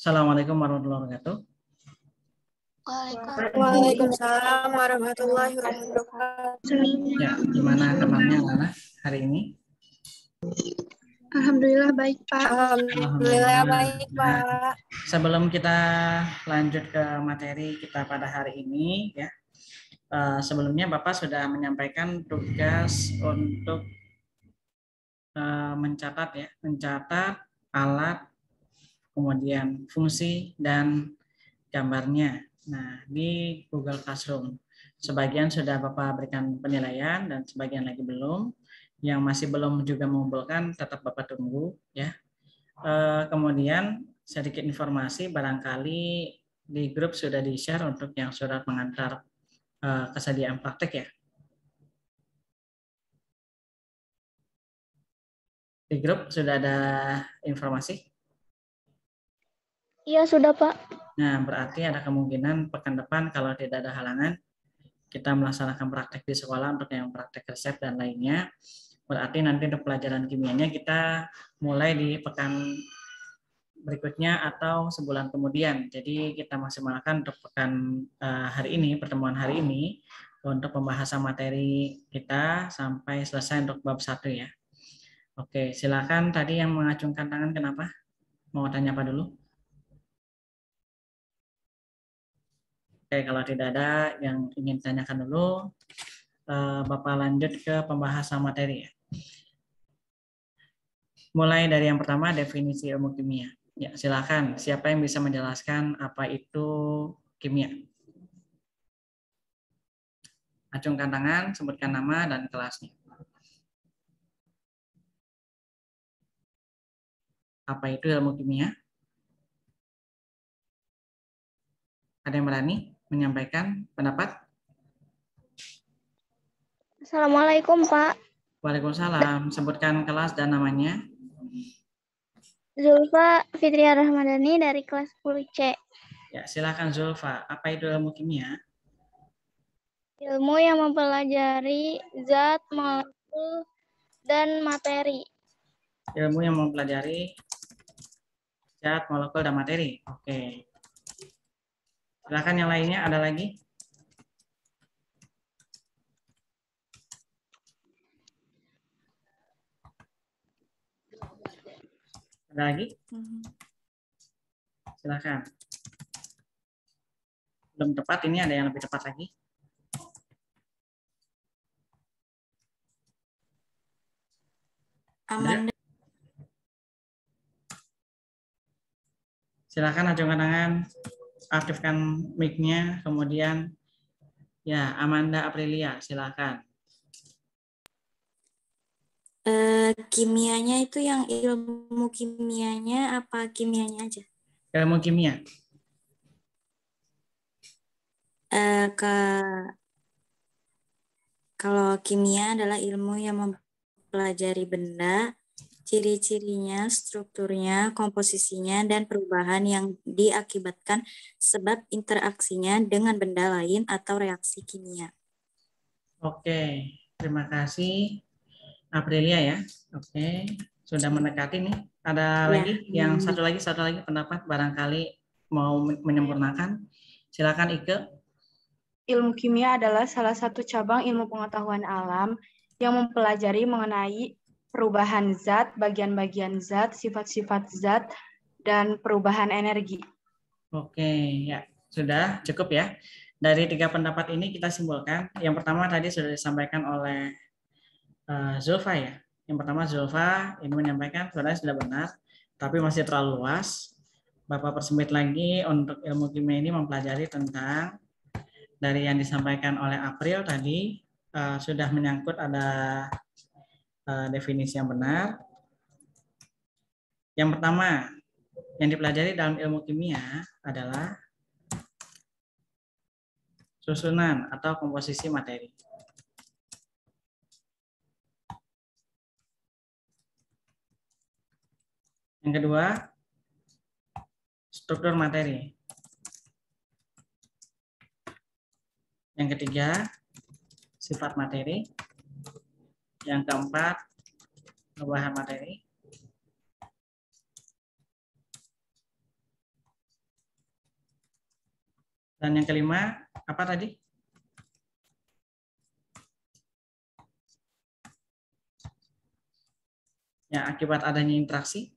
Assalamualaikum warahmatullahi wabarakatuh. Waalaikumsalam warahmatullahi wabarakatuh. Ya, gimana kabarnya Lana hari ini? Alhamdulillah baik, Pak. Alhamdulillah baik, Pak. Sebelum kita lanjut ke materi kita pada hari ini, ya, sebelumnya Bapak sudah menyampaikan tugas untuk mencatat alat, kemudian fungsi dan gambarnya. Nah, di Google Classroom. Sebagian sudah Bapak berikan penilaian dan sebagian lagi belum. Yang masih belum juga mengumpulkan tetap Bapak tunggu ya. Kemudian sedikit informasi, barangkali di grup sudah di-share untuk yang surat pengantar kesediaan praktek ya. Di grup sudah ada informasi? Iya, sudah, Pak. Nah, berarti ada kemungkinan pekan depan kalau tidak ada halangan, kita melaksanakan praktek di sekolah untuk yang praktek resep dan lainnya. Berarti nanti untuk pelajaran kimianya kita mulai di pekan berikutnya atau sebulan kemudian. Jadi kita maksimalkan untuk pekan hari ini, pertemuan hari ini, untuk pembahasan materi kita sampai selesai untuk bab 1 ya. Oke, silakan tadi yang mengacungkan tangan kenapa? Mau tanya apa dulu? Oke, kalau tidak ada yang ingin tanyakan dulu, Bapak lanjut ke pembahasan materi ya. Mulai dari yang pertama, definisi ilmu kimia. Ya, silakan. Siapa yang bisa menjelaskan apa itu kimia? Acungkan tangan, sebutkan nama dan kelasnya. Apa itu ilmu kimia? Ada yang berani menyampaikan pendapat? Assalamualaikum, Pak. Waalaikumsalam. Sebutkan kelas dan namanya. Zulfa Fitria Rahmadani dari kelas 10C. Ya, silakan Zulfa. Apa itu ilmu kimia? Ilmu yang mempelajari zat, molekul, dan materi. Ilmu yang mempelajari zat, molekul, dan materi. Oke. Silakan yang lainnya, ada lagi? Ada lagi? Silakan. Belum tepat, ini ada yang lebih tepat lagi. Amanda. Silakan acungkan tangan, aktifkan mic-nya, kemudian ya Amanda Aprilia, silakan. Kimianya itu yang ilmu kimianya apa kimianya aja? Ilmu kimia. Kalau kimia adalah ilmu yang mempelajari benda, ciri-cirinya, strukturnya, komposisinya, dan perubahan yang diakibatkan sebab interaksinya dengan benda lain atau reaksi kimia. Oke, terima kasih Aprilia ya. Oke, sudah mendekati nih. Ada lagi yang satu lagi pendapat barangkali mau menyempurnakan. Silakan Ike. Ilmu kimia adalah salah satu cabang ilmu pengetahuan alam yang mempelajari mengenai perubahan zat, bagian-bagian zat, sifat-sifat zat, dan perubahan energi. Oke, ya sudah cukup ya. Dari 3 pendapat ini kita simpulkan. Yang pertama tadi sudah disampaikan oleh Zulfa ya. Yang pertama Zulfa ini menyampaikan sebenarnya sudah benar, tapi masih terlalu luas. Bapak persempit lagi untuk ilmu kimia ini mempelajari tentang dari yang disampaikan oleh April tadi sudah menyangkut ada definisi yang benar. Yang pertama yang dipelajari dalam ilmu kimia adalah susunan atau komposisi materi. Yang kedua, struktur materi. Yang ketiga, sifat materi. Yang keempat, perubahan materi. Dan yang kelima, apa tadi? Ya, akibat adanya interaksi.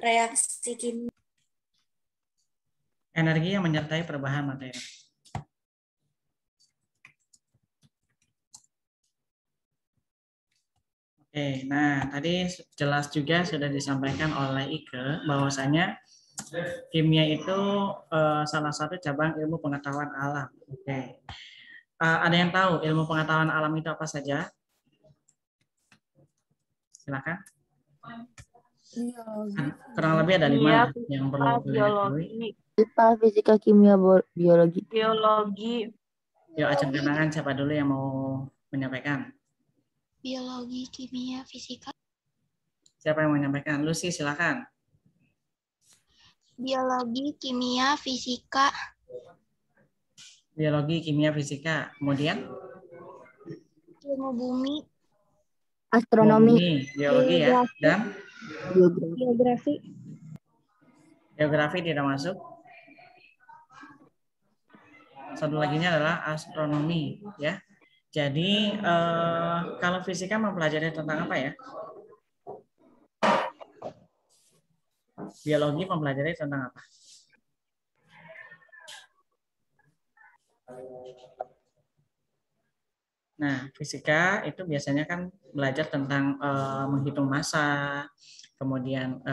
Reaksi kimia. Energi yang menyertai perubahan materi. Oke, nah tadi jelas juga sudah disampaikan oleh Ike bahwasanya kimia itu salah satu cabang ilmu pengetahuan alam. Oke, ada yang tahu ilmu pengetahuan alam itu apa saja? Silakan. Kurang lebih ada 5 Kimia, yang perlu diketahui. biologi, IPA, fisika, kimia, biologi. biologi, Yuk, acung kenangan siapa dulu yang mau menyampaikan? Biologi, kimia, fisika. Siapa yang mau menyampaikan? Lucy, silakan. Biologi, kimia, fisika. Biologi, kimia, fisika. Kemudian? Ilmu bumi. Astronomi. Bumi, biologi ya. Dan? Geografi. Geografi tidak masuk. Satu laginya adalah astronomi, ya. Jadi kalau fisika mempelajari tentang apa ya? Biologi mempelajari tentang apa? Nah, fisika itu biasanya kan belajar tentang menghitung massa, kemudian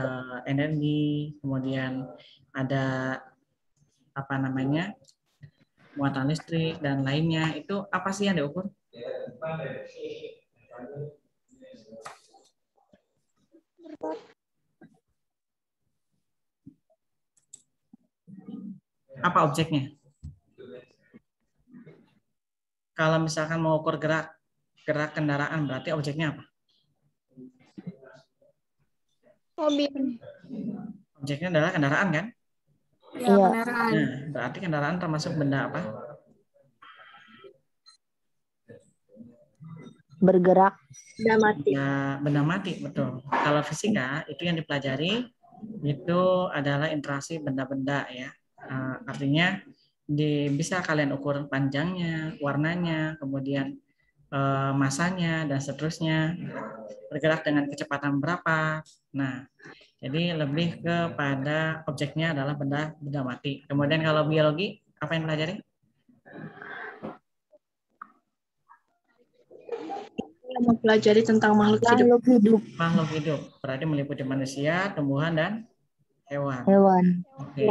energi, kemudian ada apa namanya muatan listrik dan lainnya. Itu apa sih yang diukur? Apa objeknya? Kalau misalkan mau ukur gerak kendaraan, berarti objeknya apa? Mobil. Objeknya adalah kendaraan kan? Iya. Nah, berarti kendaraan termasuk benda apa? Bergerak. benda mati. Ya, benda mati, betul. Kalau fisika itu yang dipelajari itu adalah interaksi benda-benda ya. Artinya bisa kalian ukur panjangnya, warnanya, kemudian masanya dan seterusnya. Bergerak dengan kecepatan berapa. Nah, jadi lebih kepada objeknya adalah benda mati. Kemudian kalau biologi apa yang dipelajari? Mempelajari tentang makhluk hidup. Makhluk hidup. Makhluk hidup. Berarti meliputi manusia, tumbuhan dan hewan. Hewan. Oke.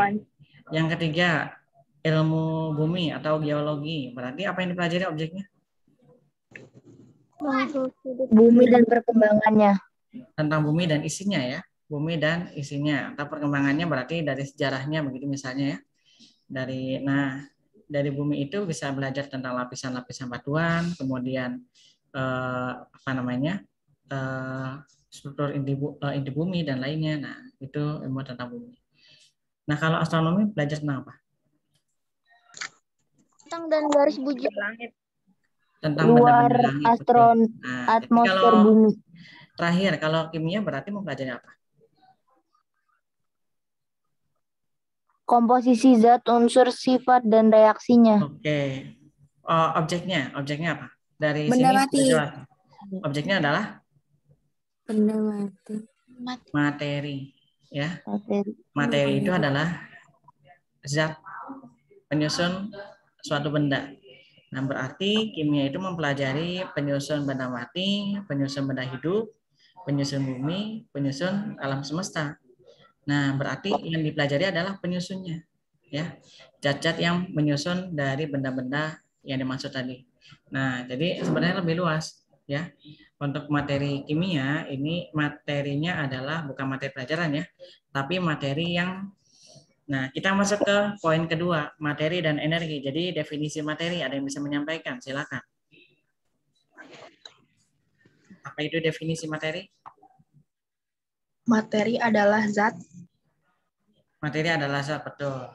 Yang ketiga, ilmu bumi atau geologi. Berarti apa yang dipelajari objeknya? Makhluk hidup. Bumi dan perkembangannya. Tentang bumi dan isinya ya. Bumi dan isinya. Atau perkembangannya berarti dari sejarahnya begitu misalnya ya. Dari bumi itu bisa belajar tentang lapisan-lapisan batuan, kemudian struktur inti bumi dan lainnya. Nah, itu ilmu tentang bumi. Nah, kalau astronomi belajar tentang apa? Bintang dan garis bujur. Langit. Tentang Luar benda-benda langit. Betul. Nah, atmosfer kalau bumi. terakhir, kalau kimia berarti mempelajari apa? Komposisi zat, unsur, sifat, dan reaksinya. Oke. Objeknya apa? Dari Benda sini mati. sudah jelas. Objeknya adalah Benda mati. materi, ya. Materi. Materi itu adalah zat penyusun suatu benda. Nah, berarti kimia itu mempelajari penyusun benda mati, penyusun benda hidup, penyusun bumi, penyusun alam semesta. Nah, berarti yang dipelajari adalah penyusunnya, ya. Zat-zat yang menyusun dari benda-benda yang dimaksud tadi. Nah, jadi sebenarnya lebih luas, ya. Untuk materi kimia ini materinya adalah bukan materi pelajaran ya, tapi materi yang. Nah, kita masuk ke poin kedua, materi dan energi. Jadi definisi materi ada yang bisa menyampaikan, silakan. Apa itu definisi materi? Materi adalah zat. Materi adalah zat, betul.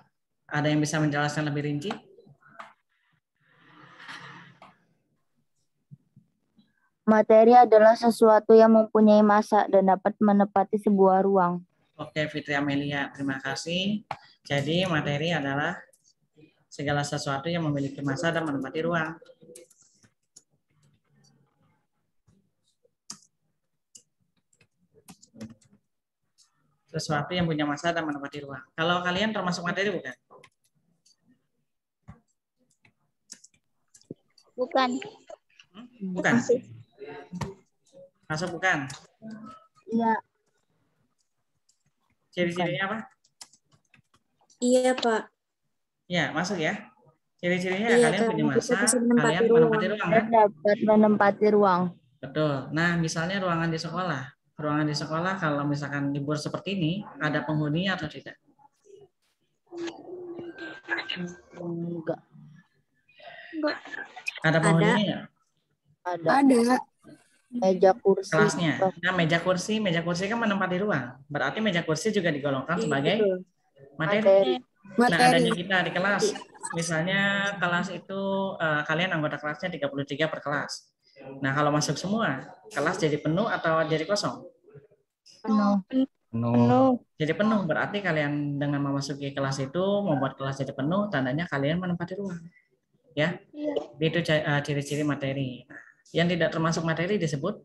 Ada yang bisa menjelaskan lebih rinci? Materi adalah sesuatu yang mempunyai massa dan dapat menempati sebuah ruang. Oke, Fitri Amelia, terima kasih. Jadi materi adalah segala sesuatu yang memiliki massa dan menempati ruang. Sesuatu yang punya massa dan menempati ruang. Kalau kalian termasuk materi bukan? Bukan. Bukan. Masuk bukan? Iya. Ciri-cirinya apa? Iya, Pak. Ya, masuk ya. Ciri-cirinya Iya, kalian punya karena kita massa, bisa menempati kalian ruang. menempati ruang kan? Dan dapat menempati ruang. Betul. Nah, misalnya ruangan di sekolah. Ruangan di sekolah kalau misalkan libur seperti ini, ada penghuninya atau tidak? Enggak. Ada penghuninya nggak? Ada. Meja kursi. Kelasnya. Nah, meja kursi kan menempati ruang. Berarti meja kursi juga digolongkan sebagai Betul. materi. Nah, Materi. adanya kita di kelas. Misalnya kelas itu kalian anggota kelasnya 33 per kelas. Nah, kalau masuk semua, kelas jadi penuh atau jadi kosong? Penuh. Jadi penuh, berarti kalian dengan memasuki kelas itu membuat kelas jadi penuh, tandanya kalian menempati ruang. Ya, itu ciri-ciri materi. Nah, yang tidak termasuk materi disebut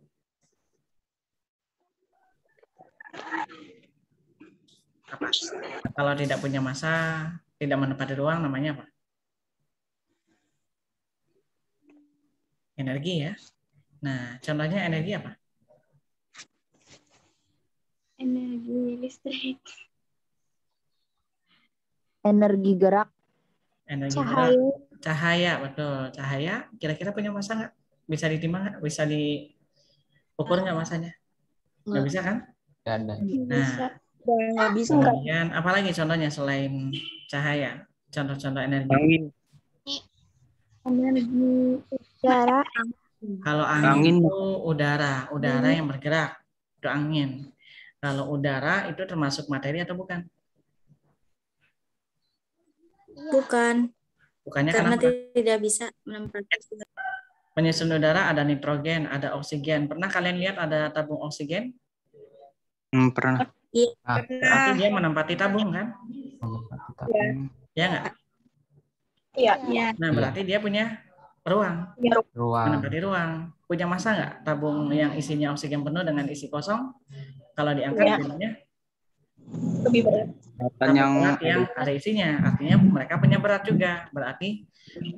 apa? Kalau tidak punya massa, tidak menempati ruang, namanya apa? Energi ya. Nah, contohnya energi apa? Energi listrik. Energi gerak. Energi Cahaya. gerak. Cahaya, betul. Cahaya kira-kira punya massa nggak? Bisa ditimbang nggak? Bisa diukur nggak massanya? Nggak bisa kan? Nggak ada. Nah, Nggak bisa. kemudian apalagi contohnya selain cahaya? Contoh-contoh energi. Angin. Energi udara. Kalau angin itu udara yang bergerak, itu angin. Kalau udara itu termasuk materi atau bukan? Bukan. Bukannya Karena kenapa? tidak bisa menempati. Penyusun udara ada nitrogen, ada oksigen. Pernah kalian lihat ada tabung oksigen? Pernah. Iya. Berarti dia menempati tabung kan? Ya nggak? Iya. Nah, berarti dia punya ruang. Ruang. Menempati ruang. Punya massa nggak tabung yang isinya oksigen penuh dengan isi kosong? Kalau diangkat jadinya Lebih berat. tabung berat yang ada isinya. Artinya mereka punya berat juga. Berarti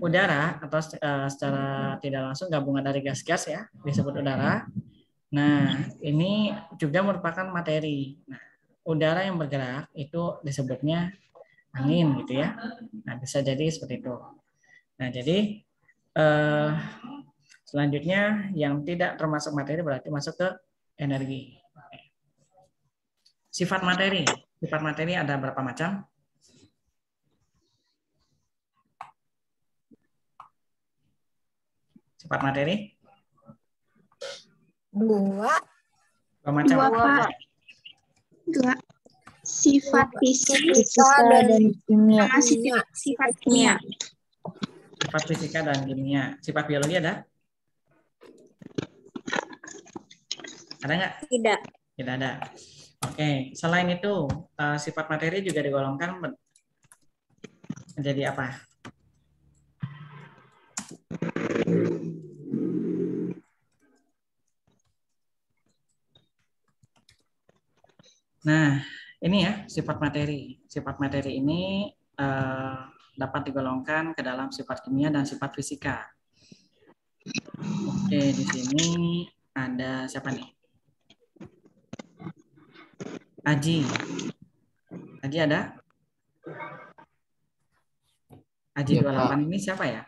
udara atau secara tidak langsung gabungan dari gas-gas ya disebut udara. Nah, ini juga merupakan materi. Nah, udara yang bergerak itu disebutnya angin gitu ya. Nah, bisa jadi seperti itu. Nah, jadi selanjutnya yang tidak termasuk materi berarti masuk ke energi. Sifat materi. Sifat materi ada berapa macam? Sifat materi? Dua. Dua macam. Pak. Dua. Sifat fisika dan kimia. sama sifat kimia. Sifat fisika dan kimia. Sifat biologi ada? Ada nggak? Tidak. Tidak ada. Oke, selain itu sifat materi juga digolongkan menjadi apa? Nah, ini ya sifat materi. Sifat materi ini dapat digolongkan ke dalam sifat kimia dan sifat fisika. Oke, di sini ada siapa nih? Aji. Aji ada? Aji 28 ini siapa ya?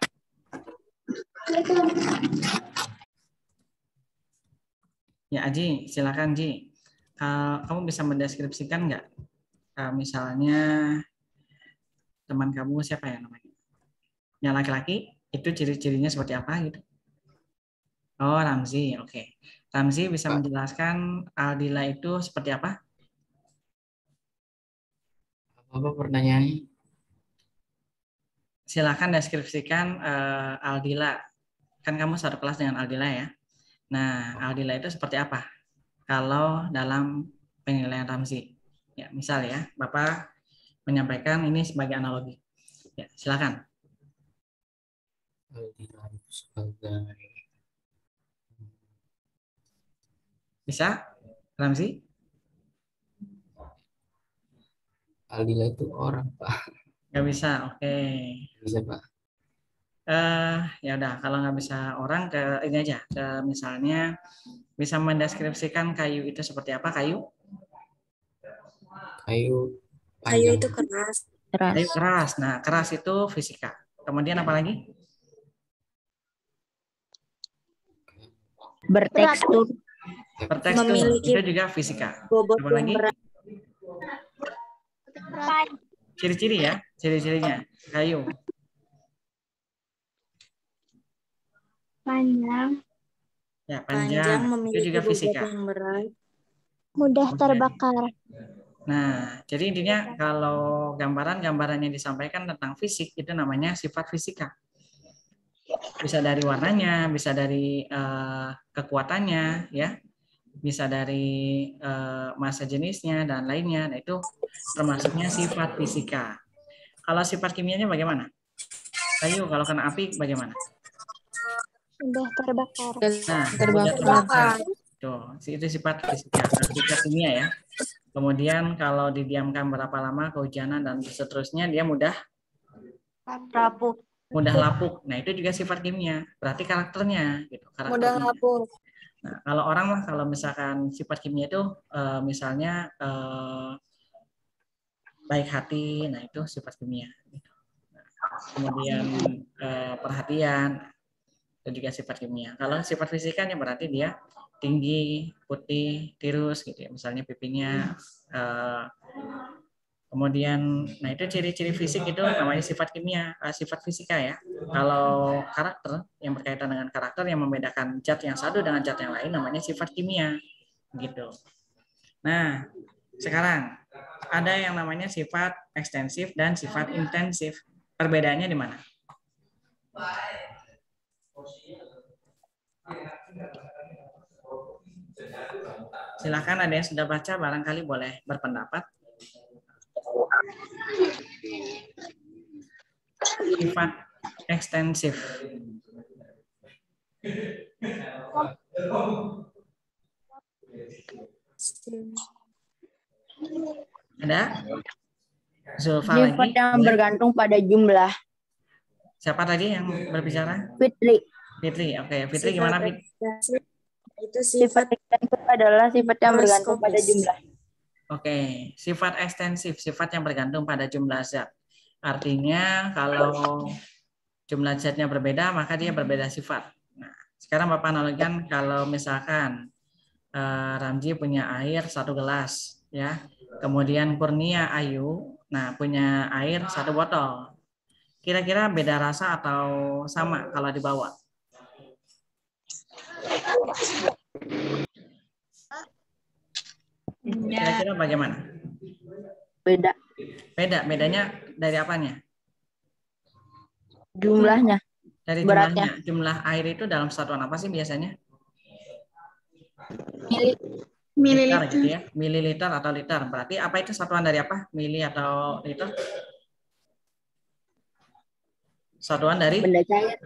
Ya Aji, silakan Ji. Kamu bisa mendeskripsikan nggak? Misalnya teman kamu siapa ya namanya? Yang laki-laki itu ciri-cirinya seperti apa gitu? Oh, Ramzi, oke. Ramzi bisa menjelaskan Aldila itu seperti apa? Apa pertanyaannya? Silakan deskripsikan Aldila. Kan kamu satu kelas dengan Aldila ya. Nah, Aldila itu seperti apa kalau dalam penilaian Ramzi? Ya, misal ya, Bapak menyampaikan ini sebagai analogi. Ya, silakan. Aldila itu sebagai Bisa, Ramzi? Aldila itu orang, Pak. Nggak bisa, oke. Bisa, Pak. Ya udah, kalau nggak bisa orang ke ini aja, ke misalnya bisa mendeskripsikan kayu itu seperti apa kayu? Kayu Kayu panjang. itu keras. Keras. Kayu keras. Nah, keras itu fisika. Kemudian apa lagi? Bertekstur. Bertekstur. Memiliki Itu juga fisika. bobot Apa lagi? yang berat. Ciri-ciri ya, ciri-cirinya. Kayu. Panjang. Ya, Panjang, panjang. Itu memiliki juga bobot fisika. yang berat. Mudah Oke. terbakar. Nah, jadi intinya kalau gambaran-gambaran yang disampaikan tentang fisik itu namanya sifat fisika. Bisa dari warnanya, bisa dari kekuatannya, ya, bisa dari massa jenisnya dan lainnya. Nah, itu termasuknya sifat fisika. Kalau sifat kimianya bagaimana? Kayu kalau kena api bagaimana? Mudah terbakar. Nah, mudah terbakar. Tuh, itu sifat fisika, sifat kimia ya. Kemudian kalau didiamkan berapa lama, kehujanan dan seterusnya, dia mudah Rapuh. lapuk. Nah, itu juga sifat kimia. Berarti karakternya gitu, Mudah karakternya. rapuh. Nah, kalau orang mah kalau misalkan sifat kimia itu misalnya baik hati, nah itu sifat kimia. Nah, kemudian perhatian, itu juga sifat kimia. Kalau sifat fisika ya berarti dia tinggi, putih, tirus gitu ya. Misalnya pipinya kemudian, nah itu ciri-ciri fisik itu namanya sifat kimia, sifat fisika ya. Kalau karakter yang berkaitan dengan karakter yang membedakan zat yang satu dengan zat yang lain namanya sifat kimia, gitu. Nah, sekarang ada yang namanya sifat ekstensif dan sifat intensif. Perbedaannya di mana? Silakan, ada yang sudah baca, barangkali boleh berpendapat. Sifat ekstensif. Ada? Zulfa Sifat lagi? yang bergantung pada jumlah. Siapa tadi yang berbicara? Fitri. Fitri, oke. Fitri gimana, Fit? ekstensif itu Sifat sifat ekstensif adalah sifat yang bergantung pada mikroskopis. jumlah. Oke, sifat ekstensif, sifat yang bergantung pada jumlah zat. Artinya kalau jumlah zatnya berbeda, maka dia berbeda sifat. Nah, sekarang Bapak analogikan kalau misalkan Ramzi punya air 1 gelas, ya. Kemudian Kurnia Ayu, nah punya air 1 botol. Kira-kira beda rasa atau sama kalau dibawa? Kira-kira bagaimana? Beda Bedanya dari apanya? jumlahnya. Dari Beratnya. jumlahnya. Jumlah air itu dalam satuan apa sih biasanya? Liter gitu ya. Mililiter atau liter. Berarti apa itu satuan dari apa? Mili atau liter? Satuan dari? Benda cair.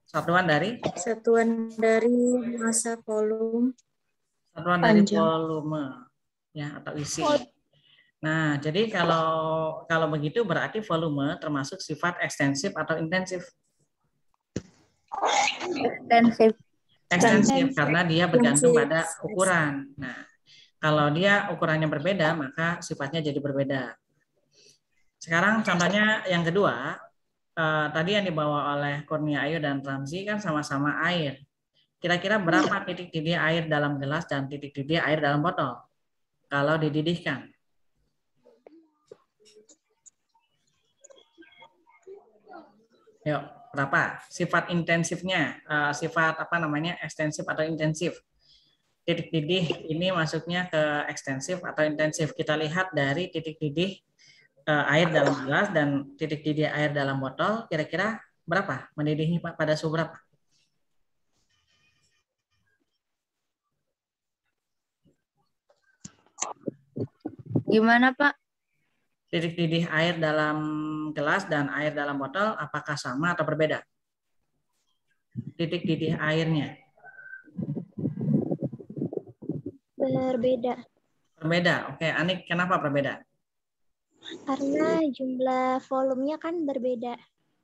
Satuan dari? Satuan dari massa volume. Satuan dari volume. Ya, atau isi. Nah, jadi kalau begitu berarti volume termasuk sifat ekstensif atau intensif? Ekstensif. Ekstensif karena dia bergantung pada ukuran. Nah, kalau dia ukurannya berbeda, maka sifatnya jadi berbeda. Sekarang contohnya yang kedua, tadi yang dibawa oleh Kurnia Ayu dan Ramzi kan sama-sama air. Kira-kira berapa titik didih air dalam gelas dan titik didih air dalam botol? Kalau dididihkan. Yuk, berapa? Sifat intensifnya, sifat apa namanya, ekstensif atau intensif. Titik didih ini masuknya ke ekstensif atau intensif. Kita lihat dari titik didih air dalam gelas dan titik didih air dalam botol, kira-kira berapa mendidihnya pada suhu berapa? Gimana, Pak? Titik didih air dalam gelas dan air dalam botol apakah sama atau berbeda? Titik didih airnya. Berbeda. Berbeda. Oke, Anik, kenapa berbeda? Karena jumlah volumenya kan berbeda.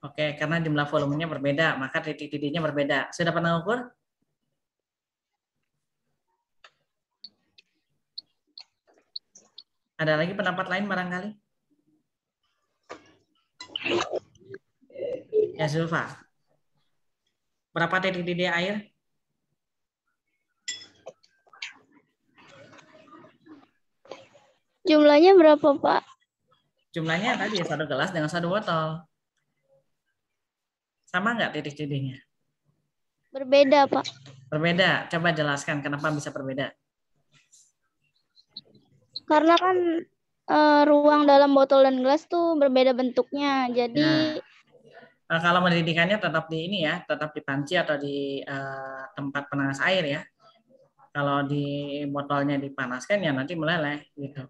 Oke, karena jumlah volumenya berbeda, maka titik didihnya berbeda. Sudah pernah ukur? Ada lagi pendapat lain barangkali? Ya, Zulfa. Berapa titik didih air? Jumlahnya berapa, Pak? Jumlahnya tadi satu gelas dengan satu botol. Sama nggak titik didihnya? Berbeda, Pak. Berbeda. Coba jelaskan kenapa bisa berbeda. Karena kan ruang dalam botol dan gelas tuh berbeda bentuknya. Jadi Kalau mendidihkannya tetap di ini ya, tetap di panci atau di tempat panas air ya. Kalau di botolnya dipanaskan ya nanti meleleh gitu.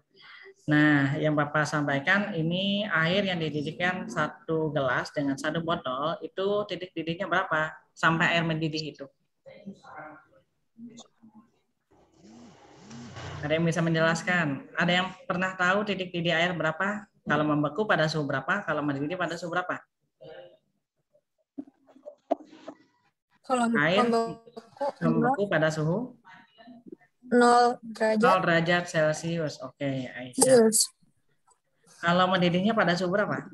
Nah, yang Bapak sampaikan ini air yang dididihkan satu gelas dengan satu botol itu titik didihnya berapa sampai air mendidih itu? Ada yang bisa menjelaskan? Ada yang pernah tahu titik didih air berapa? Kalau membeku pada suhu berapa? Kalau mendidih pada suhu berapa? Kalau Air membeku pada suhu 0 derajat. 0 derajat Celcius. Oke, Aisyah. Kalau mendidihnya pada suhu berapa?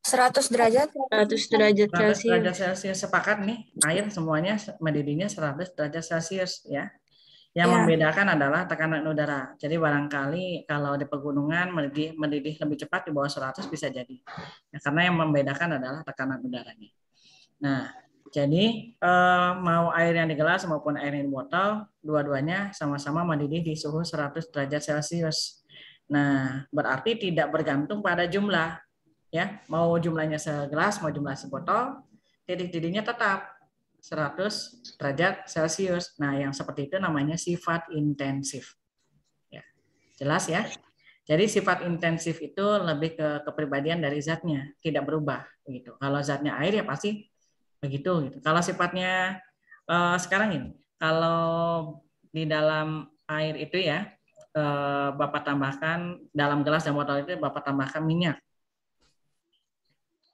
100 derajat. 100 derajat 100 Celcius. derajat Celcius. Sepakat nih, air semuanya mendidihnya 100 derajat Celcius ya. Yang membedakan adalah tekanan udara. Jadi barangkali kalau di pegunungan mendidih lebih cepat di bawah 100 bisa jadi. Ya, karena yang membedakan adalah tekanan udaranya. Nah, jadi mau air yang di gelas maupun air yang di botol, dua-duanya sama-sama mendidih di suhu 100 derajat Celcius. Nah, berarti tidak bergantung pada jumlah, ya. Mau jumlahnya segelas, mau jumlah sebotol, titik didihnya tetap 100 derajat Celcius. Nah, yang seperti itu namanya sifat intensif. Ya, jelas ya? Jadi sifat intensif itu lebih ke kepribadian dari zatnya, tidak berubah. Gitu. Kalau zatnya air ya pasti begitu gitu. Kalau sifatnya sekarang ini, kalau di dalam air itu ya Bapak tambahkan dalam gelas dan botol itu Bapak tambahkan minyak.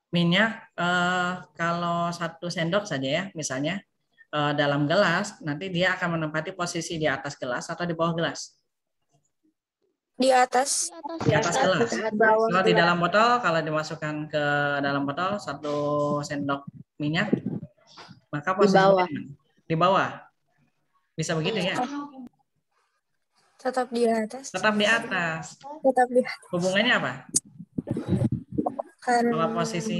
Minyak kalau 1 sendok saja ya, misalnya dalam gelas nanti dia akan menempati posisi di atas gelas atau di bawah gelas. Di atas. Di atas gelas. Kalau di dalam botol, kalau dimasukkan ke dalam botol 1 sendok minyak, maka posisinya di bawah. Bisa begitu ya? Tetap di atas. Tetap di atas. Tetap di atas. Hubungannya apa? Karena Bahwa posisi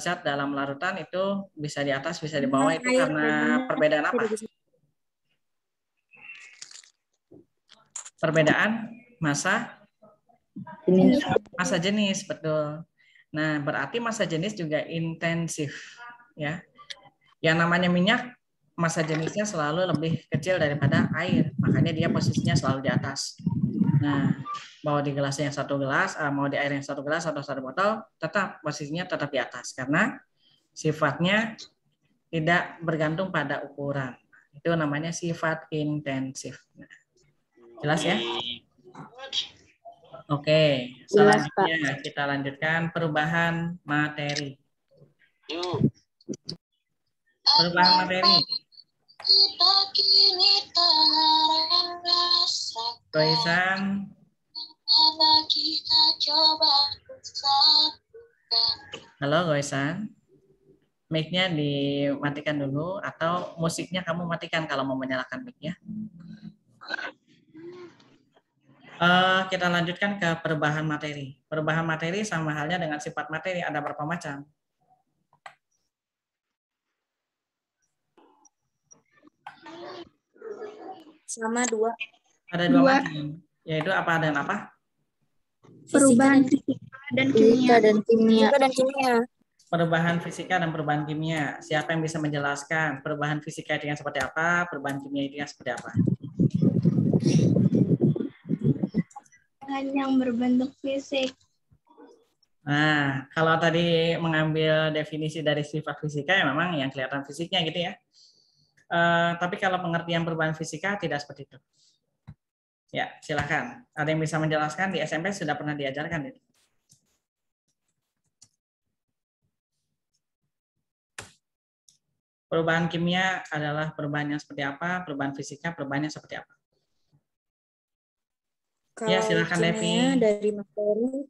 zat dalam larutan itu bisa di atas, bisa di bawah itu karena perbedaan apa? Perbedaan massa jenis. Massa jenis, betul. Nah, berarti massa jenis juga intensif ya. Yang namanya minyak, massa jenisnya selalu lebih kecil daripada air, makanya dia posisinya selalu di atas. Nah, mau di gelasnya yang 1 gelas, mau di air yang 1 gelas atau 1 botol, tetap posisinya tetap di atas karena sifatnya tidak bergantung pada ukuran. Itu namanya sifat intensif. Nah, jelas ya? Oke, selanjutnya kita lanjutkan perubahan materi. Perubahan materi. Goisan. Halo Goisan. Mic-nya dimatikan dulu atau musiknya kamu matikan kalau mau menyalakan mic-nya. Kita lanjutkan ke perubahan materi. Perubahan materi sama halnya dengan sifat materi. Ada berapa macam? Sama 2. Ada 2 macam. Yaitu apa dan apa? Perubahan fisika dan kimia. Perubahan fisika dan perubahan kimia. Siapa yang bisa menjelaskan perubahan fisika itu yang seperti apa, perubahan kimia itu yang seperti apa? perubahan yang berbentuk fisik. Nah, kalau tadi mengambil definisi dari sifat fisika, ya memang yang kelihatan fisiknya gitu ya. Tapi kalau pengertian perubahan fisika tidak seperti itu. Ya, silakan. Ada yang bisa menjelaskan? Di SMP sudah pernah diajarkan itu. Perubahan kimia adalah perubahan yang seperti apa? Perubahan fisika, perubahannya seperti apa? Ya, silakan Devi. Dari materi.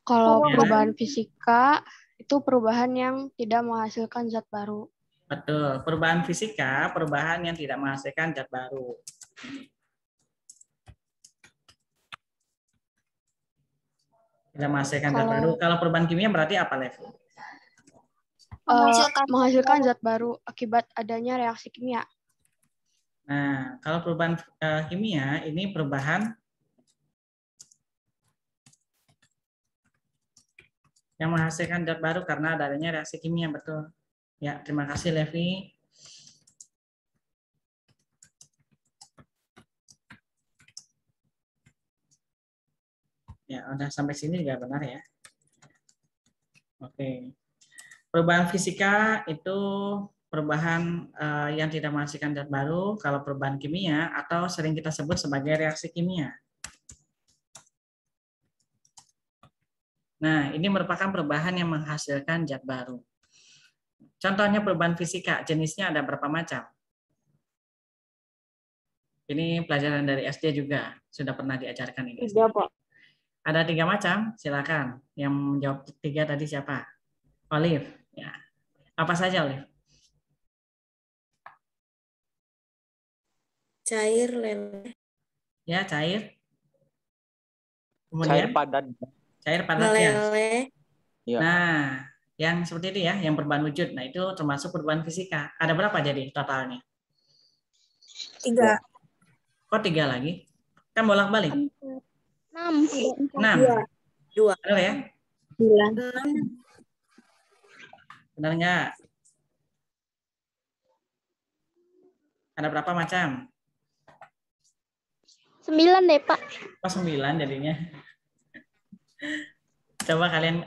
Kalau Ya. perubahan fisika itu perubahan yang tidak menghasilkan zat baru. Betul. Perubahan fisika, perubahan yang tidak menghasilkan zat baru. Tidak menghasilkan zat baru. Kalau perubahan kimia berarti apa, Levi? Menghasilkan zat baru akibat adanya reaksi kimia. Nah, kalau perubahan kimia ini perubahan yang menghasilkan zat baru karena adanya reaksi kimia, betul. Ya, terima kasih Levi. Ya, udah sampai sini juga benar ya. Oke. Perubahan fisika itu perubahan yang tidak menghasilkan zat baru. Kalau perubahan kimia atau sering kita sebut sebagai reaksi kimia. Nah, ini merupakan perubahan yang menghasilkan zat baru. Contohnya perubahan fisika, jenisnya ada berapa macam? Ini pelajaran dari SD juga, sudah pernah diajarkan ini. Tiga, Pak. Ada 3 macam, silakan. Yang menjawab 3 tadi siapa? Olive. Ya. Apa saja, Olive? Cair, leleh. Ya, cair. Kemudian? Cair padat. Cair padat gas. Meleleh. Ya. Nah, yang seperti itu ya, yang perubahan wujud. Nah, itu termasuk perubahan fisika. Ada berapa jadi totalnya? 3. Kok 3 lagi? Kan bolak-balik. 6. 6. 2. Benar ya? 9. 6. Benar nggak? Ada berapa macam? 9 deh, Pak. Oh, 9 jadinya. Coba kalian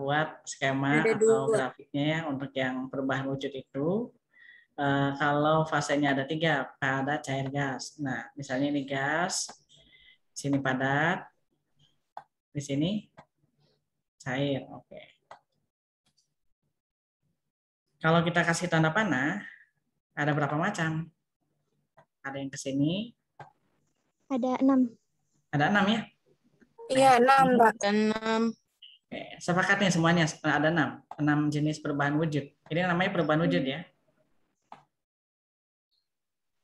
buat skema Ada atau 2. grafiknya ya untuk yang perubahan wujud itu. Kalau fasenya ada 3, padat, cair, gas. Nah, misalnya ini gas, sini padat, di sini cair. Oke. Kalau kita kasih tanda panah, ada berapa macam? Ada yang ke sini. Ada 6. Ada 6 ya? Iya, 6, Pak. 6. Oke, sepakat nih semuanya ada 6. 6 jenis perubahan wujud. Ini namanya perubahan wujud ya.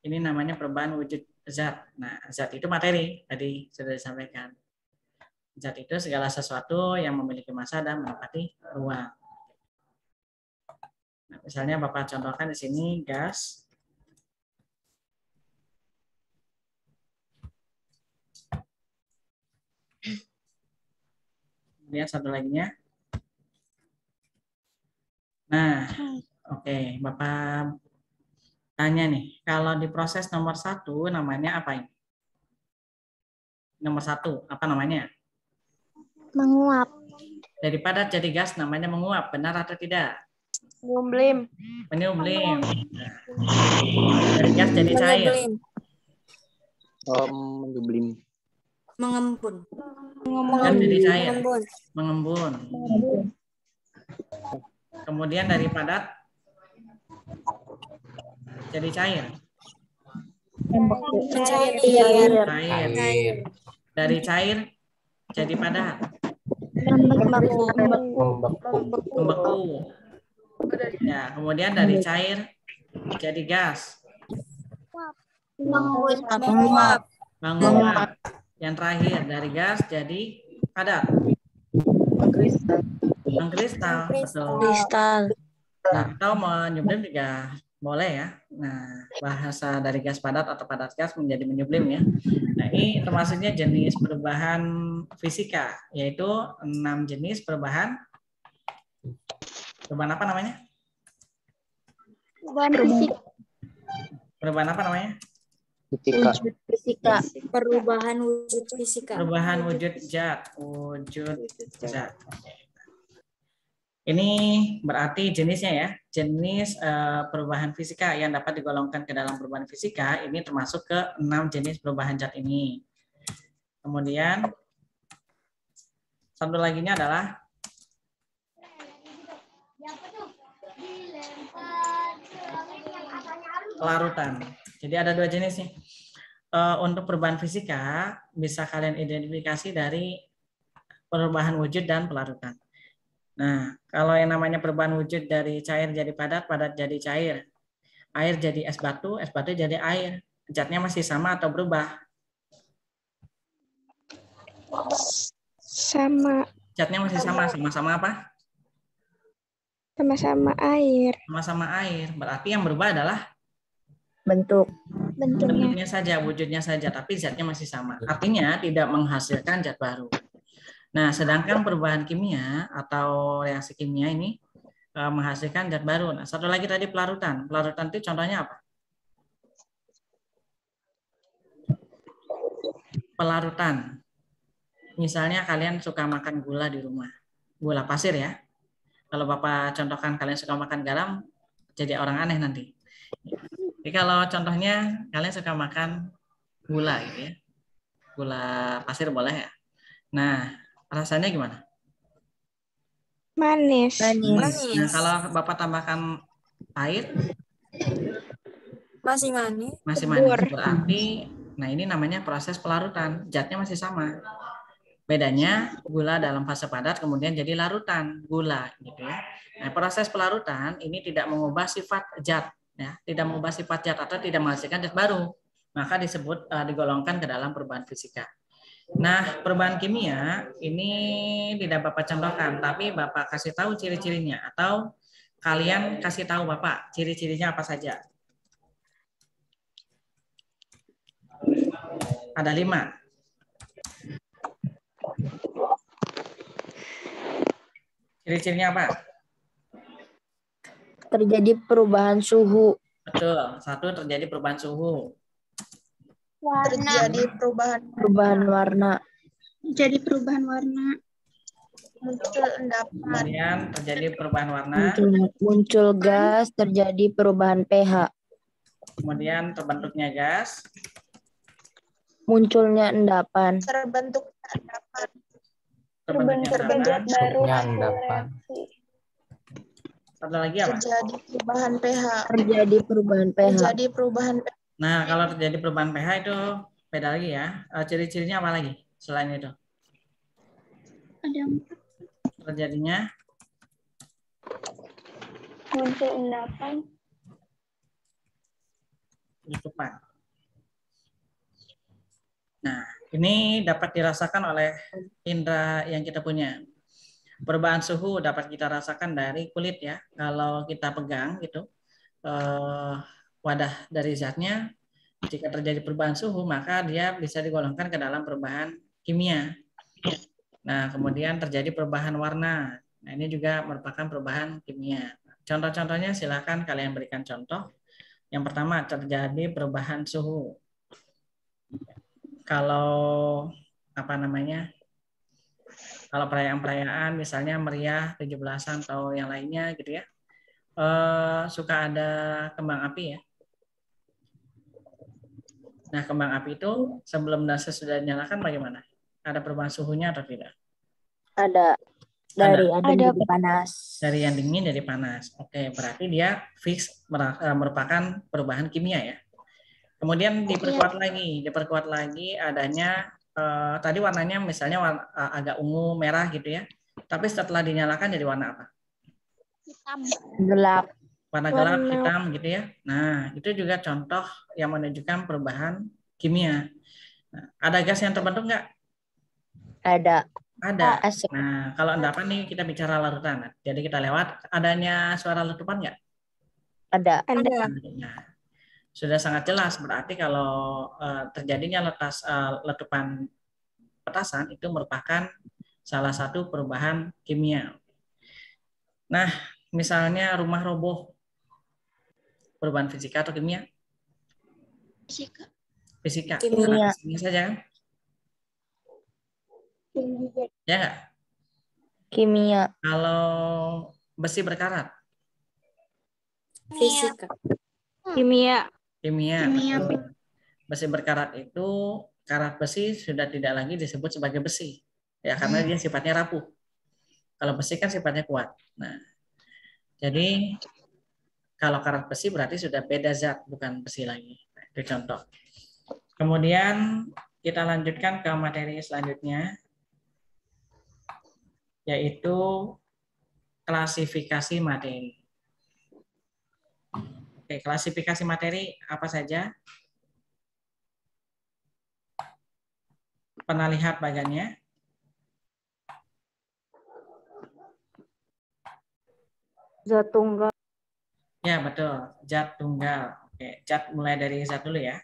Ini namanya perubahan wujud zat. Nah, zat itu materi, tadi sudah disampaikan. Zat itu segala sesuatu yang memiliki massa dan menempati ruang. Nah, misalnya Bapak contohkan di sini gas. Kemudian satu laginya. Nah, oke, Bapak tanya nih, kalau di proses nomor 1 namanya apa ini? Nomor 1, apa namanya? Menguap. Dari padat jadi gas namanya menguap, benar atau tidak? Menyublim. Menyublim. Nah, dari gas jadi cair. Menyublim. Mengembun. Gas jadi cair. Mengembun. Mengembun. Kemudian dari padat jadi cair. Cair. Cair. Dari cair jadi padat. Membeku. Ya, kemudian dari cair jadi gas. Menguap. Menguap. Yang terakhir dari gas jadi padat. Mengkristal. Betul. Kristal. Atau menyublim juga boleh ya. Nah, bahasa dari gas padat atau padat gas menjadi menyublim ya. Nah, ini termasuknya jenis perubahan fisika, yaitu 6 jenis perubahan. Perubahan apa namanya? Perubahan fisik. Perubahan apa namanya? Fisika. Fisika. Perubahan wujud fisika. Perubahan wujud zat. Wujud zat. Oke. Ini berarti jenisnya ya. Jenis perubahan fisika yang dapat digolongkan ke dalam perubahan fisika ini termasuk ke 6 jenis perubahan zat ini. Kemudian satu laginya adalah pelarutan. Jadi ada 2 jenis nih. Untuk perubahan fisika bisa kalian identifikasi dari perubahan wujud dan pelarutan. Nah, kalau yang namanya perubahan wujud dari cair jadi padat, padat jadi cair, air jadi es batu jadi air. Zatnya masih sama atau berubah? Sama. Zatnya masih sama, sama-sama apa? Sama-sama air. Sama-sama air. Berarti yang berubah adalah Bentuk. bentuknya saja, wujudnya saja, tapi zatnya masih sama. Artinya tidak menghasilkan zat baru. Nah, sedangkan perubahan kimia atau reaksi kimia ini menghasilkan zat baru. Nah, satu lagi tadi pelarutan. Pelarutan itu contohnya apa? Pelarutan. Misalnya kalian suka makan gula di rumah. Gula pasir ya. Kalau Bapak contohkan kalian suka makan garam, jadi orang aneh nanti. Jadi kalau contohnya kalian suka makan gula gitu ya. Gula pasir boleh ya. Nah, rasanya gimana? Manis. Nah, kalau Bapak tambahkan air, Masih manis. masih manis. Berarti, nah ini namanya proses pelarutan. Zatnya masih sama. Bedanya gula dalam fase padat kemudian jadi larutan gula, gitu ya. Nah, proses pelarutan ini tidak mengubah sifat zat, ya, tidak mengubah sifat zat atau tidak menghasilkan zat baru, maka disebut digolongkan ke dalam perubahan fisika. Nah, perubahan kimia ini tidak Bapak contohkan, tapi Bapak kasih tahu ciri-cirinya atau kalian kasih tahu Bapak ciri-cirinya apa saja. Ada 5. Ciri-cirinya apa? Terjadi perubahan suhu. Betul. 1, terjadi perubahan suhu. Terjadi Perubahan warna. Jadi perubahan warna. muncul endapan. Kemudian terjadi perubahan warna. Muncul gas, terjadi perubahan pH. Kemudian terbentuknya gas. Munculnya endapan. Terbentuk endapan. Terbentuknya endapan. Masuknya endapan. Satu lagi apa? Terjadi perubahan pH. Terjadi perubahan pH. Terjadi perubahan pH. Nah, kalau terjadi perubahan pH itu beda lagi ya. Ciri-cirinya apa lagi selain itu? Ada 4. Terjadinya Muncul endapan. letupan. Nah, ini dapat dirasakan oleh indera yang kita punya. Perubahan suhu dapat kita rasakan dari kulit ya. Kalau kita pegang gitu, wadah dari zatnya, jika terjadi perubahan suhu, maka dia bisa digolongkan ke dalam perubahan kimia. Nah, kemudian terjadi perubahan warna. Nah, ini juga merupakan perubahan kimia. Contoh-contohnya silakan kalian berikan contoh. Yang pertama, terjadi perubahan suhu. Kalau apa namanya? Kalau perayaan-perayaan misalnya meriah 17-an atau yang lainnya gitu ya. Suka ada kembang api ya. Nah, kembang api itu sebelum dan sesudah dinyalakan bagaimana? Ada perubahan suhunya atau tidak? Ada. Dari Ada. adem jadi panas. Dari yang dingin jadi panas. Oke, berarti dia fix merupakan perubahan kimia ya. Kemudian diperkuat lagi adanya tadi warnanya misalnya agak ungu merah gitu ya. Tapi setelah dinyalakan jadi warna apa? Hitam. Gelap. Warna gelap hitam gitu ya. Nah, itu juga contoh yang menunjukkan perubahan kimia. Nah, ada gas yang terbentuk nggak? Ada. Ada. Asap. Nah, kalau endapan nih kita bicara larutan. Jadi kita lewat adanya suara letupan nggak? Ada. Nah, sudah sangat jelas berarti kalau terjadinya letupan petasan itu merupakan salah satu perubahan kimia. Nah, misalnya rumah roboh, perubahan fisika atau kimia? Fisika. Fisika. Kimia. Ini saja kan? Ya nggak? Kimia. Kalau besi berkarat? Fisika. Kimia. Kimia. Kimia. Betul. Besi berkarat itu, karat besi sudah tidak lagi disebut sebagai besi. Ya, karena dia sifatnya rapuh. Kalau besi kan sifatnya kuat. Nah, jadi kalau karat besi berarti sudah beda zat, bukan besi lagi. Nah, itu contoh. Kemudian kita lanjutkan ke materi selanjutnya, yaitu klasifikasi materi. Oke, klasifikasi materi apa saja? Pernah lihat bagannya? Zat tunggal. Ya, betul. Zat tunggal. Oke, zat mulai dari zat dulu ya.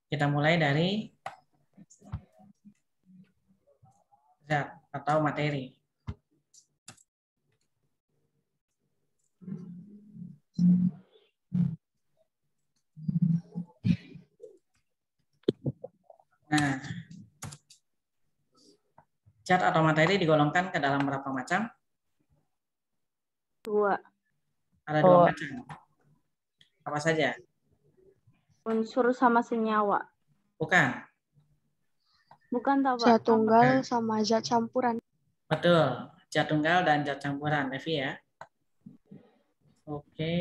Kita mulai dari zat atau materi. Nah, zat atau materi digolongkan ke dalam berapa macam? 2. Ada 2 macam. Apa saja? Unsur sama senyawa. Bukan. Bukan tak, Pak? Zat tunggal Bukan. sama zat campuran. Betul. Zat tunggal dan zat campuran, Devi ya. Oke.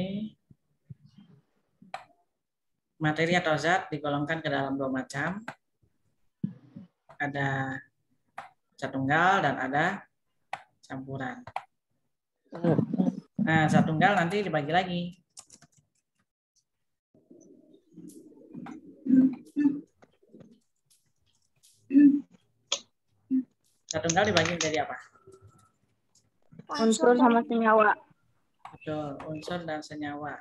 Materi atau zat digolongkan ke dalam 2 macam. Ada zat tunggal dan ada campuran. Nah, zat tunggal nanti dibagi lagi. Zat tunggal dibagi menjadi apa? Unsur sama senyawa. Betul, unsur dan senyawa.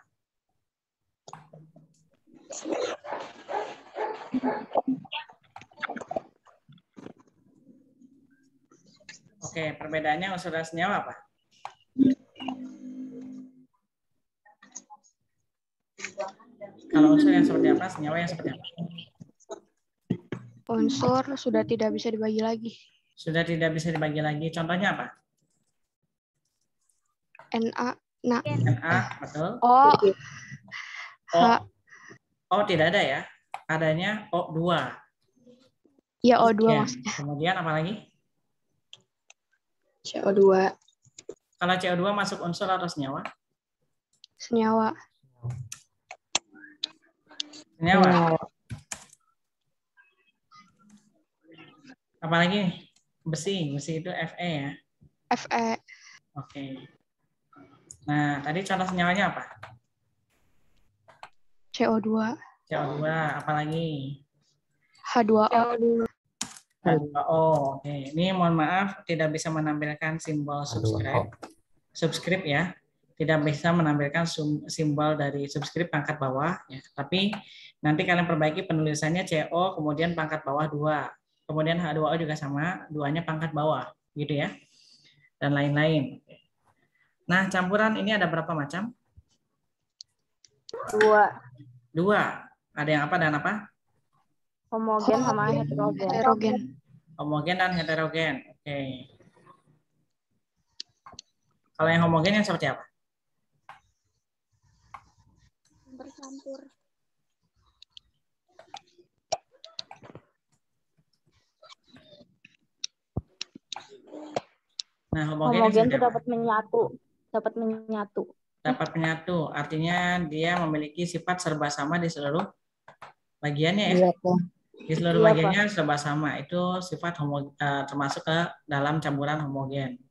Oke, perbedaannya unsur dan senyawa apa? Kalau unsur yang seperti apa, senyawa yang seperti apa? Unsur sudah tidak bisa dibagi lagi. Sudah tidak bisa dibagi lagi. Contohnya apa? Na. Na. Na, betul. O. O. O tidak ada ya. Adanya O2. Ya O2 Ya. maksudnya. Kemudian apa lagi? CO2. Kalau CO2 masuk unsur atau senyawa? Senyawa. Senyawa. Apalagi besi, besi itu Fe ya. Fe. Oke. Nah, tadi contoh senyawanya apa? CO2. CO2, apalagi? H2O. H2O. Oke, ini mohon maaf tidak bisa menampilkan simbol subscribe. Subscribe ya. Tidak bisa menampilkan simbol dari subscribe pangkat bawah ya. Tapi nanti kalian perbaiki penulisannya CO kemudian pangkat bawah 2. Kemudian H2O juga sama, 2-nya pangkat bawah, gitu ya. Dan lain-lain. Nah, campuran ini ada berapa macam? 2. 2. Ada yang apa dan apa? Homogen sama heterogen. Heterogen. Homogen dan heterogen. Oke. Kalau yang homogen yang seperti apa? Bercampur. Nah, homogen Homogen itu apa? dapat menyatu. Dapat menyatu. Dapat menyatu, artinya dia memiliki sifat serba sama di seluruh bagiannya ya. Iya, Pak. Di seluruh Iya, bagiannya serba sama. Itu sifat termasuk ke dalam campuran homogen.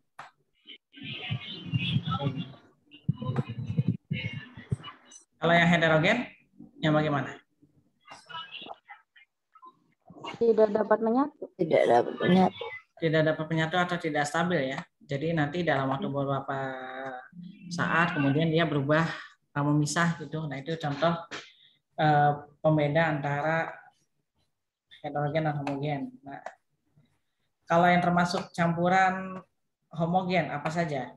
Kalau yang heterogen, yang bagaimana? Tidak dapat menyatu. Tidak dapat menyatu. Tidak dapat menyatu atau tidak stabil ya. Jadi nanti dalam waktu beberapa saat kemudian dia berubah memisah gitu. Nah itu contoh pembeda antara heterogen dan homogen. Nah, kalau yang termasuk campuran homogen apa saja?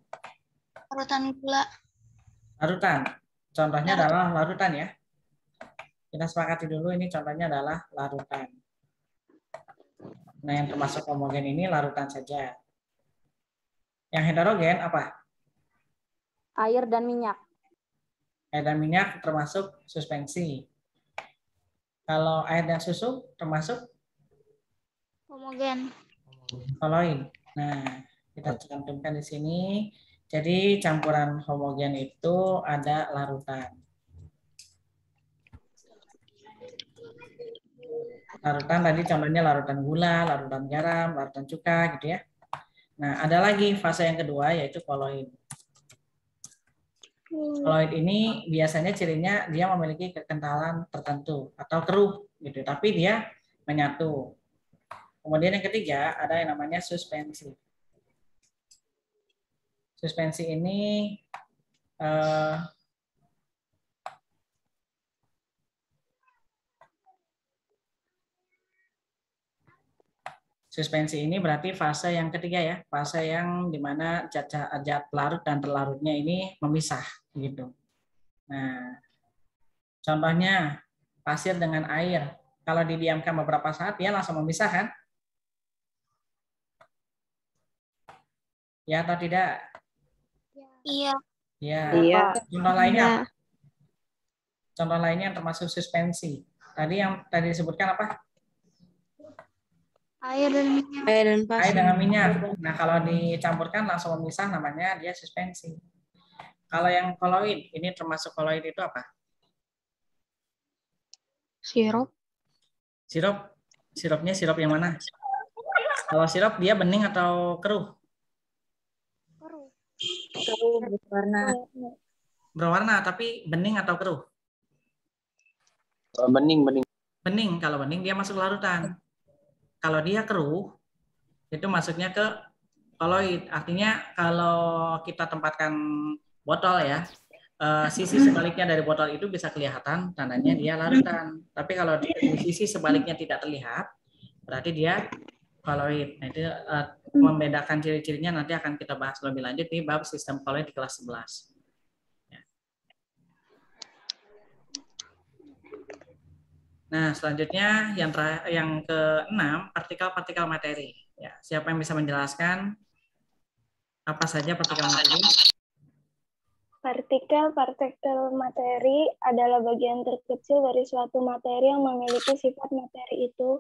Larutan gula. Larutan. Contohnya adalah larutan ya. Kita sepakati dulu ini contohnya adalah larutan. Nah, yang termasuk homogen ini larutan saja. Yang heterogen apa? Air dan minyak. Air dan minyak termasuk suspensi. Kalau air dan susu termasuk Homogen. koloid. Nah, kita cantumkan di sini. Jadi campuran homogen itu ada larutan. Larutan tadi contohnya larutan gula, larutan garam, larutan cuka gitu ya. Nah, ada lagi fase yang kedua yaitu koloid. Koloid ini biasanya cirinya dia memiliki kekentalan tertentu atau keruh gitu, tapi dia menyatu. Kemudian yang ketiga ada yang namanya suspensi. Suspensi ini suspensi ini berarti fase yang ketiga ya, fase yang dimana zat larut dan terlarutnya ini memisah gitu. Nah, contohnya pasir dengan air, kalau didiamkan beberapa saat dia langsung memisah kan? Ya atau tidak? Iya. Ya. Iya. Contoh lainnya apa? Contoh lainnya yang termasuk suspensi. Tadi yang tadi disebutkan apa? Air dan minyak. Air dan pasir. Air dengan minyak. Nah, kalau dicampurkan langsung memisah namanya dia suspensi. Kalau yang koloid, ini termasuk koloid itu apa? Sirup. Sirup. Sirupnya sirup yang mana? Kalau sirup dia bening atau keruh? Keruh berwarna. Berwarna tapi bening atau keruh? Bening. Bening. Kalau bening dia masuk larutan. Kalau dia keruh itu masuknya ke koloid. Artinya kalau kita tempatkan botol ya, sisi sebaliknya dari botol itu bisa kelihatan tandanya dia larutan. Tapi kalau di sisi sebaliknya tidak terlihat, berarti dia koloid. Nah, itu membedakan ciri-cirinya nanti akan kita bahas lebih lanjut di bab sistem koloid di kelas 11. Nah, selanjutnya yang ke-6, partikel-partikel materi. Ya, siapa yang bisa menjelaskan apa saja partikel materi? Partikel materi adalah bagian terkecil dari suatu materi yang memiliki sifat materi itu.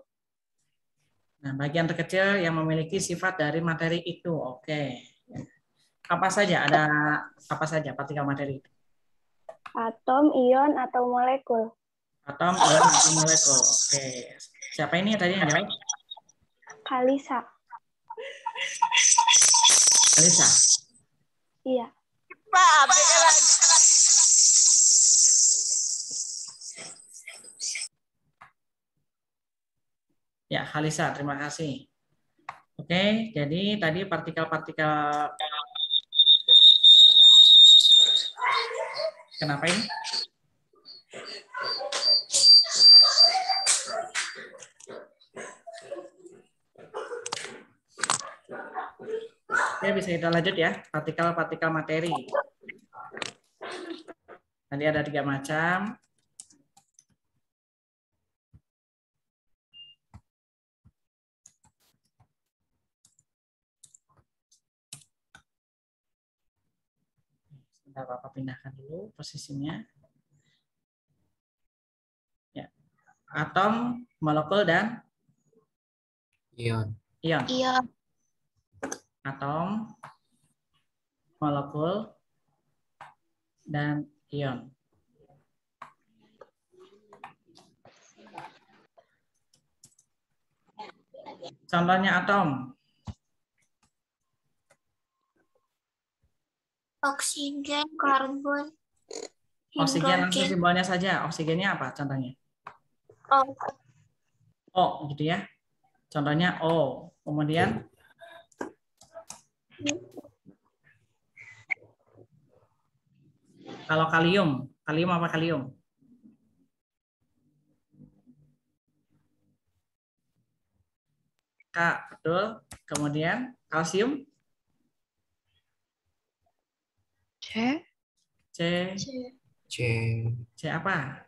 Nah, bagian terkecil yang memiliki sifat dari materi itu. Oke. Apa saja? Ada apa saja partikel materi itu? Atom, ion, atau molekul. Atom, ion, atau molekul. Oke. Siapa ini tadi yang jawab? Kalisa. Kalisa. Iya. Ya, Kalisa, terima kasih. Oke, jadi tadi partikel-partikel. Kenapa ini? Oke, bisa kita lanjut ya. Partikel-partikel materi. Tadi ada 3 macam. Sebentar, Bapak pindahkan dulu posisinya. Ya. Atom, molekul, dan Ion. ion. Iya. Atom, molekul, dan ion. Contohnya atom. Oksigen, karbon, Oksigen langsung hidrogen. simbolnya saja. Oksigennya apa contohnya? O gitu ya. Contohnya O. Kemudian kalau kalium, kalium apa kalium? K, betul. Kemudian kalsium? C. C. C. C apa?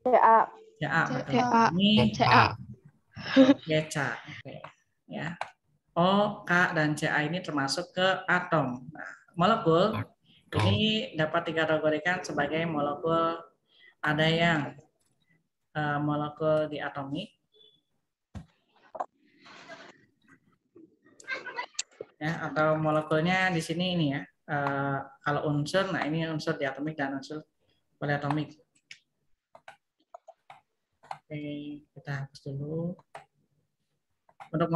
CA. CA, betul. CA. Ini CA. CA. Oke. Ya. O, K, dan Ca ini termasuk ke atom. Nah, molekul ini dapat dikategorikan sebagai molekul, ada yang molekul diatomik, ya, atau molekulnya di sini ini ya. Kalau unsur, nah ini unsur diatomik dan unsur poliatomik. Oke, kita hapus dulu. Untuk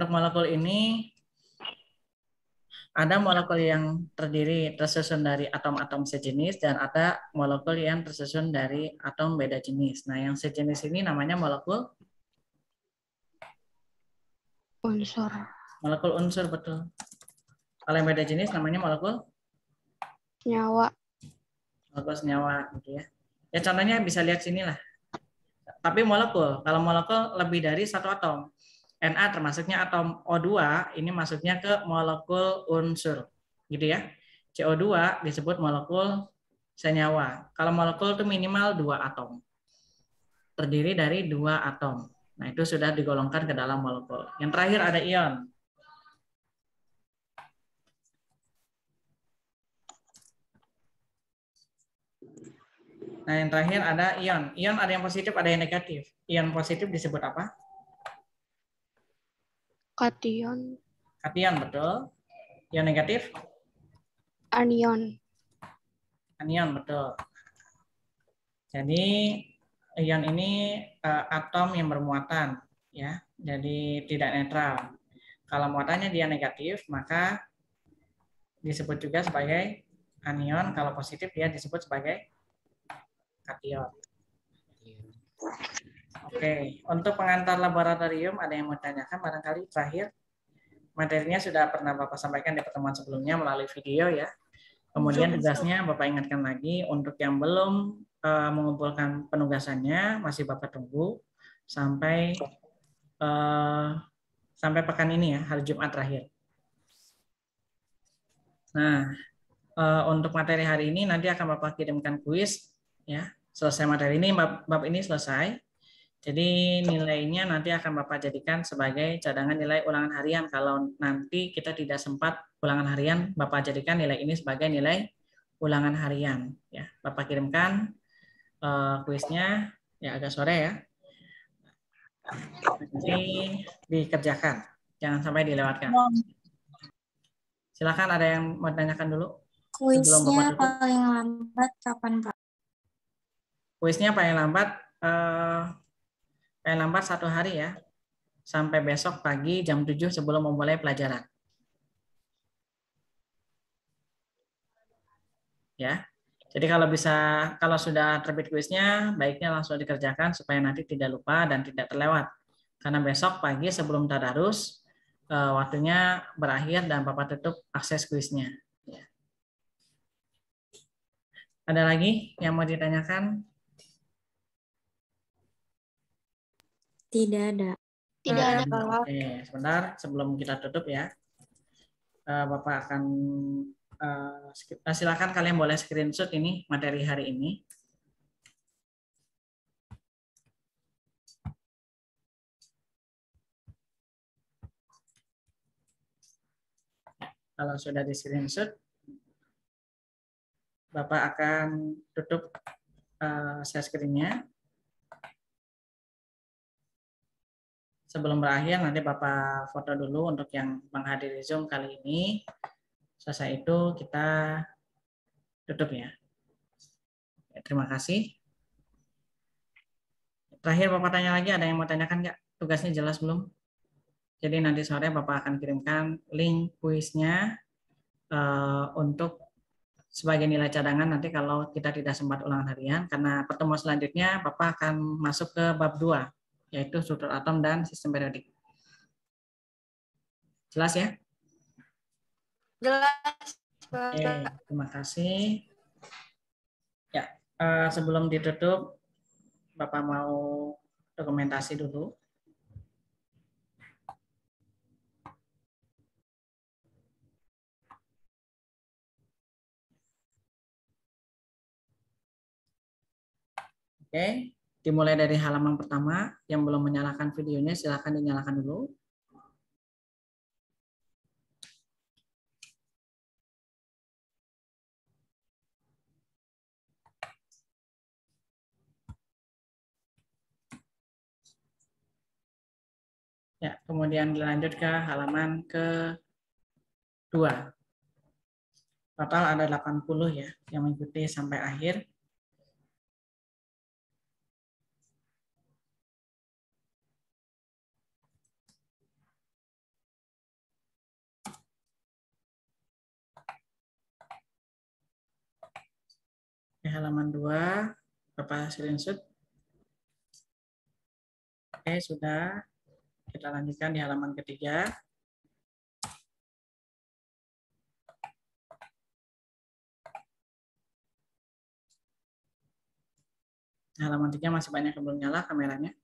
molekul ini ada molekul yang tersusun dari atom-atom sejenis dan ada molekul yang tersusun dari atom beda jenis. Nah, yang sejenis ini namanya molekul Unsur. molekul unsur, betul. Kalau yang beda jenis namanya molekul Nyawa. molekul senyawa gitu ya. Ya contohnya bisa lihat sini lah. Tapi molekul, kalau molekul lebih dari satu atom. Na termasuknya atom, O2 ini masuknya ke molekul unsur. Gitu ya. CO2 disebut molekul senyawa. Kalau molekul itu minimal 2 atom. Terdiri dari 2 atom. Nah, itu sudah digolongkan ke dalam molekul. Yang terakhir ada ion. Nah, yang terakhir ada ion. Ion ada yang positif, ada yang negatif. Ion positif disebut apa? Kation. Kation, betul. Ion negatif? Anion. Anion, betul. Jadi ion ini atom yang bermuatan, ya. Jadi tidak netral. Kalau muatannya dia negatif, maka disebut juga sebagai anion. Kalau positif dia disebut sebagai kation. Oke, untuk pengantar laboratorium ada yang mau tanyakan barangkali terakhir? Materinya sudah pernah Bapak sampaikan di pertemuan sebelumnya melalui video ya. Kemudian tugasnya Bapak ingatkan lagi untuk yang belum mengumpulkan penugasannya masih Bapak tunggu sampai sampai pekan ini ya, hari Jumat terakhir. Nah, untuk materi hari ini nanti akan Bapak kirimkan kuis ya. Selesai materi ini bab ini selesai. Jadi nilainya nanti akan Bapak jadikan sebagai cadangan nilai ulangan harian. Kalau nanti kita tidak sempat ulangan harian, Bapak jadikan nilai ini sebagai nilai ulangan harian. Ya, Bapak kirimkan kuisnya ya agak sore ya. Nanti dikerjakan, jangan sampai dilewatkan. Silakan ada yang mau tanyakan dulu. Kuisnya paling lambat kapan, Pak? Kuisnya paling lambat 1 hari ya, sampai besok pagi jam 7 sebelum memulai pelajaran. Ya, jadi kalau sudah terbit kuisnya, baiknya langsung dikerjakan supaya nanti tidak lupa dan tidak terlewat. Karena besok pagi sebelum tadarus, waktunya berakhir dan Bapak tutup akses kuisnya. Ya. Ada lagi yang mau ditanyakan? Tidak ada. Tidak ada. Oke, sebentar sebelum kita tutup ya. Bapak akan silakan kalian boleh screenshot ini materi hari ini. Kalau sudah di screenshot, Bapak akan tutup share screen-nya. Sebelum berakhir nanti Bapak foto dulu untuk yang menghadiri Zoom kali ini. Selesai itu kita tutup ya. Terima kasih. Terakhir Bapak tanya lagi, ada yang mau tanyakan nggak? Tugasnya jelas belum? Jadi nanti sore Bapak akan kirimkan link kuisnya untuk sebagai nilai cadangan nanti kalau kita tidak sempat ulangan harian. Karena pertemuan selanjutnya Bapak akan masuk ke bab 2, yaitu struktur atom dan sistem periodik. Jelas ya? Jelas. Oke, terima kasih. Ya, sebelum ditutup, Bapak mau dokumentasi dulu. Oke, dimulai dari halaman pertama. Yang belum menyalakan videonya silahkan dinyalakan dulu. Ya, kemudian dilanjut ke halaman ke-2. Total ada 80 ya yang mengikuti sampai akhir. Di halaman 2, Bapak screenshot. Oke, sudah. Kita lanjutkan di halaman ketiga. Halaman 3 masih banyak yang belum nyala kameranya.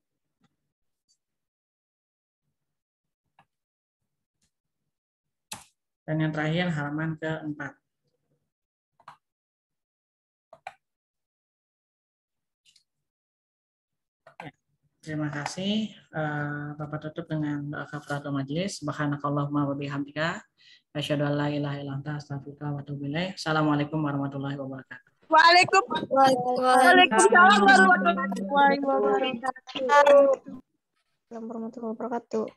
Dan yang terakhir halaman ke-4. Ya, terima kasih. Bapak tutup dengan doa kafaratul majelis. Subhanakallahumma wa bihamdika asyhadu an la ilaha illa anta astaghfiruka wa atubu ilaik. Assalamualaikum warahmatullahi wabarakatuh. Waalaikumsalam warahmatullahi wabarakatuh. Warahmatullahi wabarakatuh.